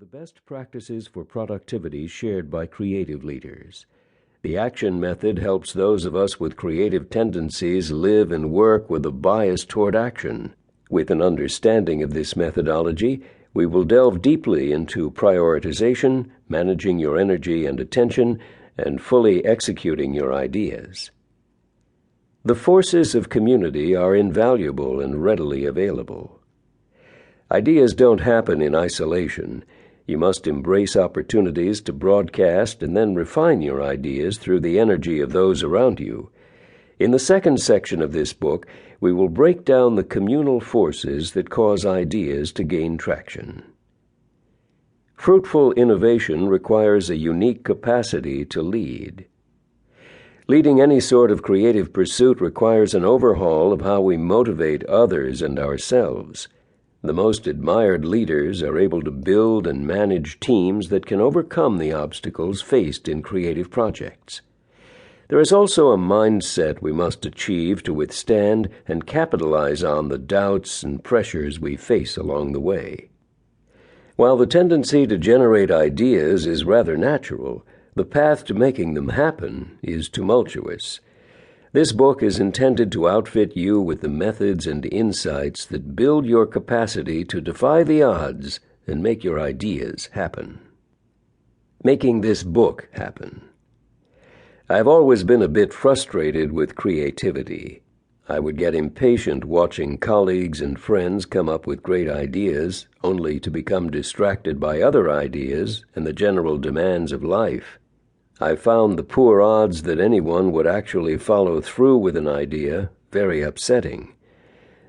the best practices for productivity shared by creative leaders. The action method helps those of us with creative tendencies live and work with a bias toward action. With an understanding of this methodology, we will delve deeply into prioritization, managing your energy and attention, and fully executing your ideas. The forces of community are invaluable and readily available. Ideas don't happen in isolation. You must embrace opportunities to broadcast and then refine your ideas through the energy of those around you. In the second section of this book, we will break down the communal forces that cause ideas to gain traction. Fruitful innovation requires a unique capacity to lead. Leading any sort of creative pursuit requires an overhaul of how we motivate others and ourselves. The most admired leaders are able to build and manage teams that can overcome the obstacles faced in creative projects. There is also a mindset we must achieve to withstand and capitalize on the doubts and pressures we face along the way. While the tendency to generate ideas is rather natural, the path to making them happen is tumultuous. This book is intended to outfit you with the methods and insights that build your capacity to defy the odds and make your ideas happen. Making this book happen. I've always been a bit frustrated with creativity. I would get impatient watching colleagues and friends come up with great ideas, only to become distracted by other ideas and the general demands of life. I found the poor odds that anyone would actually follow through with an idea very upsetting.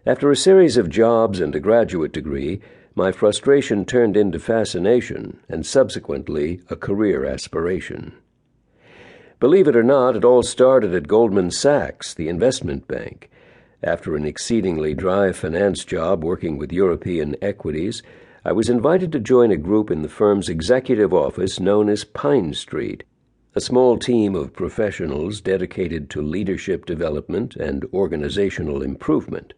After a series of jobs and a graduate degree, my frustration turned into fascination and subsequently a career aspiration. Believe it or not, it all started at Goldman Sachs, the investment bank. After an exceedingly dry finance job working with European equities, I was invited to join a group in the firm's executive office known as Pine Street, a small team of professionals dedicated to leadership development and organizational improvement.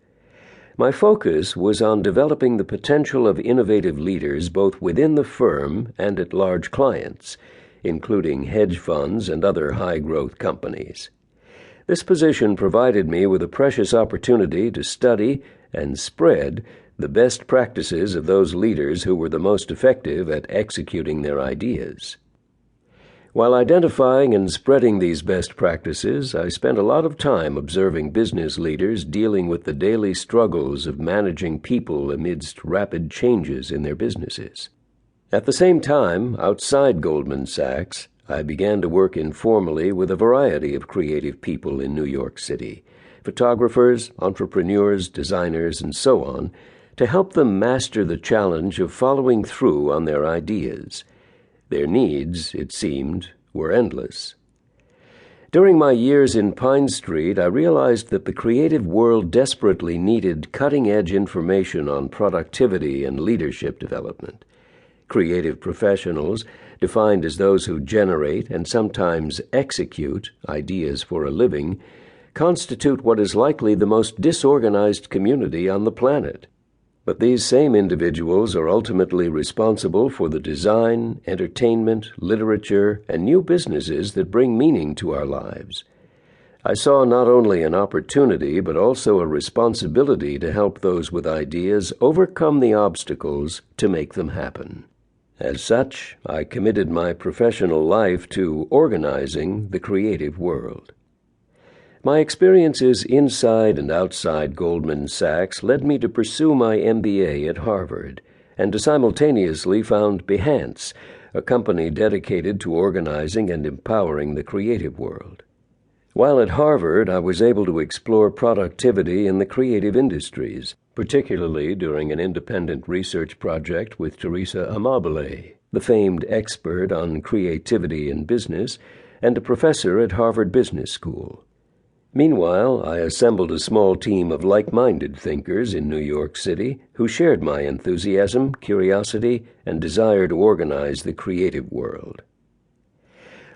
My focus was on developing the potential of innovative leaders both within the firm and at large clients, including hedge funds and other high-growth companies. This position provided me with a precious opportunity to study and spread the best practices of those leaders who were the most effective at executing their ideas. While identifying and spreading these best practices, I spent a lot of time observing business leaders dealing with the daily struggles of managing people amidst rapid changes in their businesses. At the same time, outside Goldman Sachs, I began to work informally with a variety of creative people in New York City, photographers, entrepreneurs, designers, and so on, to help them master the challenge of following through on their ideas. Their needs, it seemed, were endless. During my years in Pine Street, I realized that the creative world desperately needed cutting-edge information on productivity and leadership development. Creative professionals, defined as those who generate and sometimes execute ideas for a living, constitute what is likely the most disorganized community on the planet. But these same individuals are ultimately responsible for the design, entertainment, literature, and new businesses that bring meaning to our lives. I saw not only an opportunity but also a responsibility to help those with ideas overcome the obstacles to make them happen. As such, I committed my professional life to organizing the creative world. My experiences inside and outside Goldman Sachs led me to pursue my MBA at Harvard and to simultaneously found Behance, a company dedicated to organizing and empowering the creative world. While at Harvard, I was able to explore productivity in the creative industries, particularly during an independent research project with Teresa Amabile, the famed expert on creativity in business and a professor at Harvard Business School. Meanwhile, I assembled a small team of like-minded thinkers in New York City who shared my enthusiasm, curiosity, and desire to organize the creative world.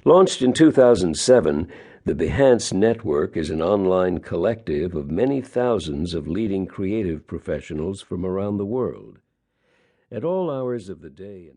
Launched in 2007, the Behance Network is an online collective of many thousands of leading creative professionals from around the world. At all hours of the day and